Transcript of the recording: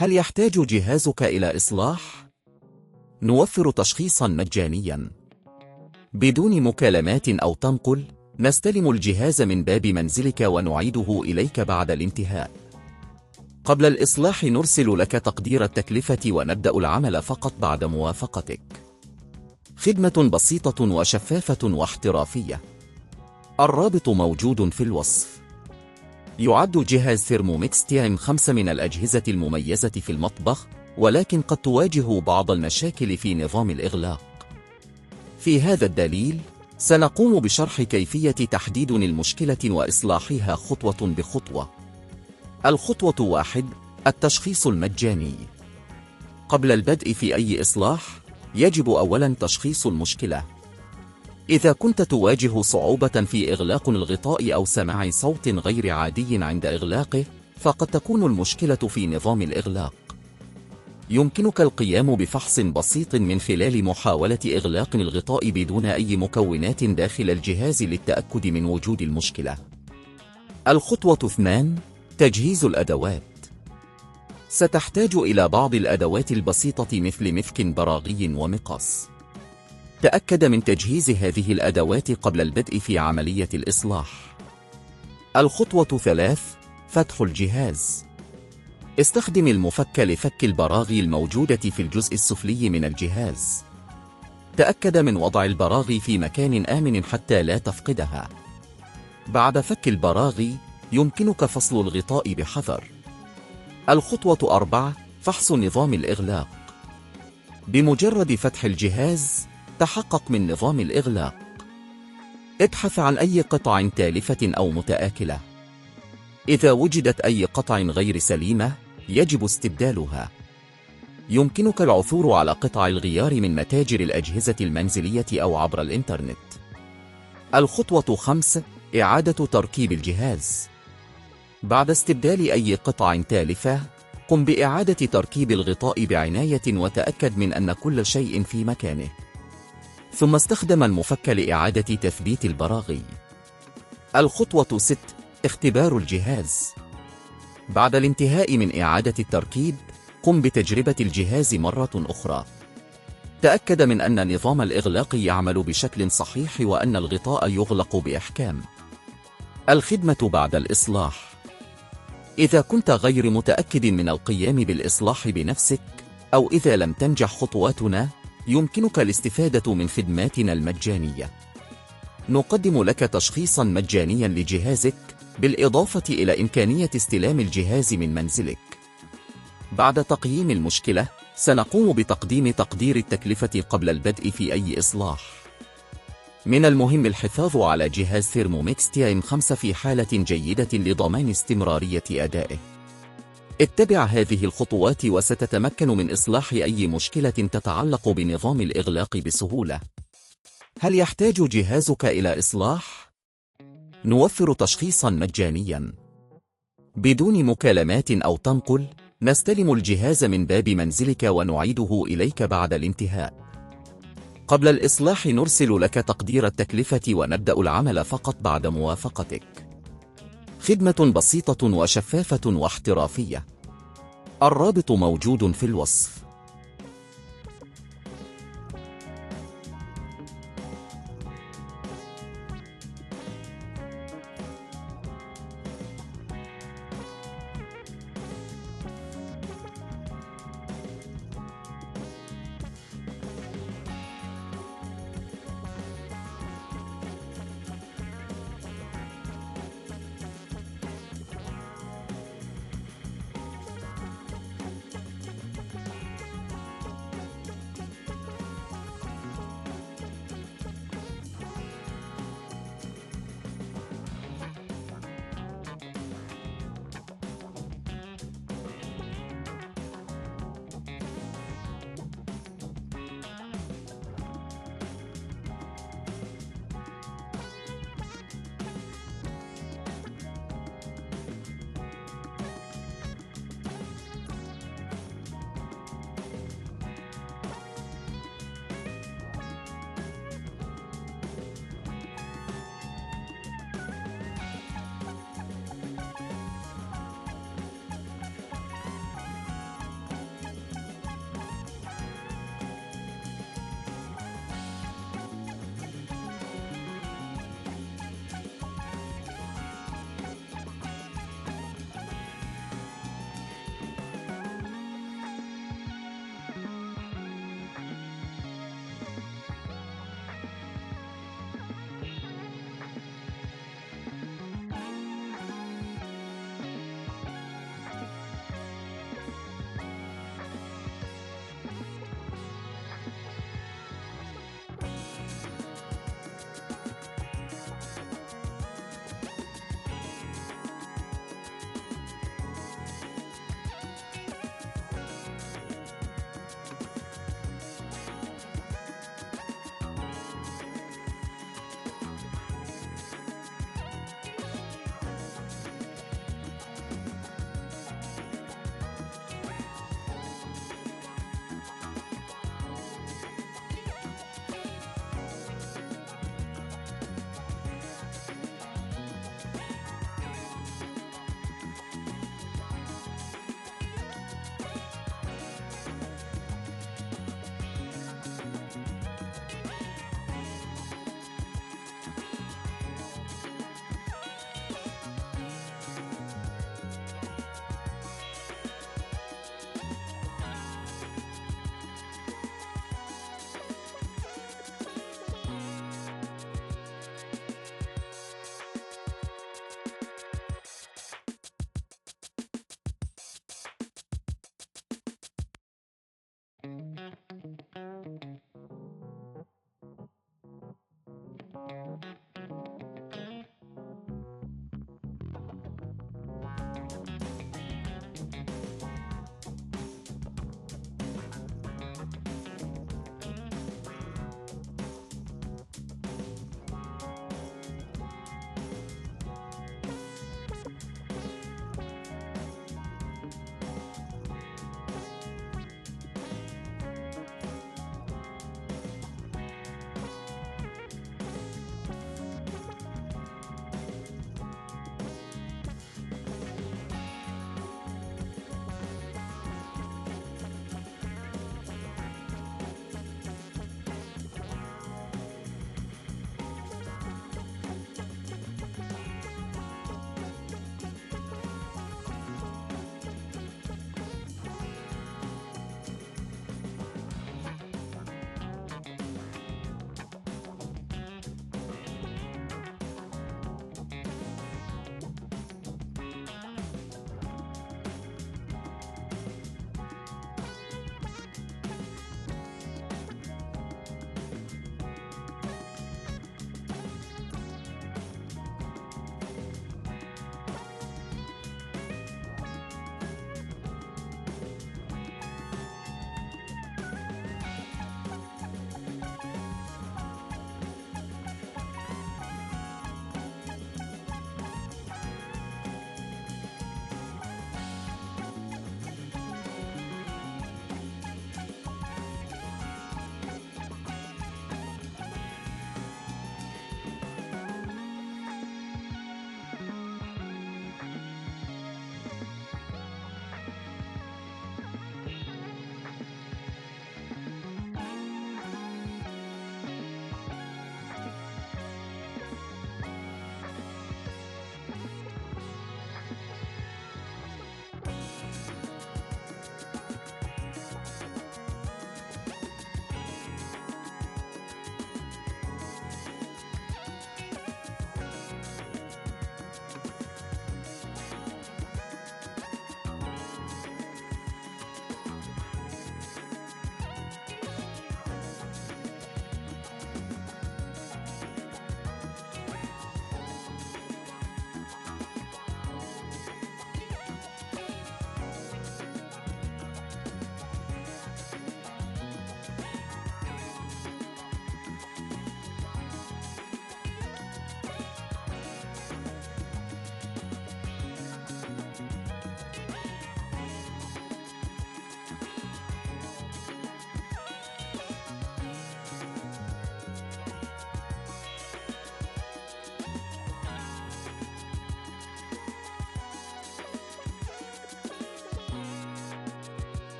هل يحتاج جهازك إلى إصلاح؟ نوفر تشخيصا مجانيا بدون مكالمات أو تنقل. نستلم الجهاز من باب منزلك ونعيده إليك بعد الانتهاء. قبل الإصلاح نرسل لك تقدير التكلفة ونبدأ العمل فقط بعد موافقتك. خدمة بسيطة وشفافة واحترافية. الرابط موجود في الوصف. يعد جهاز ثيرمومكس تيم 5 من الأجهزة المميزة في المطبخ، ولكن قد تواجه بعض المشاكل في نظام الإغلاق. في هذا الدليل سنقوم بشرح كيفية تحديد المشكلة وإصلاحها خطوة بخطوة. الخطوة 1: التشخيص المجاني. قبل البدء في أي إصلاح يجب أولاً تشخيص المشكلة. إذا كنت تواجه صعوبة في إغلاق الغطاء أو سماع صوت غير عادي عند إغلاقه، فقد تكون المشكلة في نظام الإغلاق. يمكنك القيام بفحص بسيط من خلال محاولة إغلاق الغطاء بدون أي مكونات داخل الجهاز للتأكد من وجود المشكلة. الخطوة 2: تجهيز الأدوات. ستحتاج إلى بعض الأدوات البسيطة مثل مفك براغي ومقص. تأكد من تجهيز هذه الأدوات قبل البدء في عملية الإصلاح. الخطوة 3: فتح الجهاز. استخدم المفك لفك البراغي الموجودة في الجزء السفلي من الجهاز. تأكد من وضع البراغي في مكان آمن حتى لا تفقدها. بعد فك البراغي يمكنك فصل الغطاء بحذر. الخطوة 4: فحص نظام الإغلاق. بمجرد فتح الجهاز تحقق من نظام الإغلاق. ابحث عن أي قطع تالفة أو متآكلة. إذا وجدت أي قطع غير سليمة يجب استبدالها. يمكنك العثور على قطع الغيار من متاجر الأجهزة المنزلية أو عبر الإنترنت. الخطوة 5: إعادة تركيب الجهاز. بعد استبدال أي قطع تالفة قم بإعادة تركيب الغطاء بعناية وتأكد من أن كل شيء في مكانه. ثم استخدم المفك لإعادة تثبيت البراغي. الخطوة 6: اختبار الجهاز. بعد الانتهاء من إعادة التركيب قم بتجربة الجهاز مرة أخرى. تأكد من أن نظام الإغلاق يعمل بشكل صحيح وأن الغطاء يغلق بإحكام. الخدمة بعد الإصلاح. إذا كنت غير متأكد من القيام بالإصلاح بنفسك، أو إذا لم تنجح خطواتنا، يمكنك الاستفادة من خدماتنا المجانية. نقدم لك تشخيصا مجانيا لجهازك، بالإضافة إلى إمكانية استلام الجهاز من منزلك. بعد تقييم المشكلة سنقوم بتقديم تقدير التكلفة قبل البدء في أي إصلاح. من المهم الحفاظ على جهاز ثيرمومكس تيم 5 في حالة جيدة لضمان استمرارية أدائه. اتبع هذه الخطوات وستتمكن من إصلاح أي مشكلة تتعلق بنظام الإغلاق بسهولة. هل يحتاج جهازك إلى إصلاح؟ نوفر تشخيصا مجانيا بدون مكالمات أو تنقل. نستلم الجهاز من باب منزلك ونعيده إليك بعد الانتهاء. قبل الإصلاح نرسل لك تقدير التكلفة ونبدأ العمل فقط بعد موافقتك. خدمة بسيطة وشفافة واحترافية. الرابط موجود في الوصف.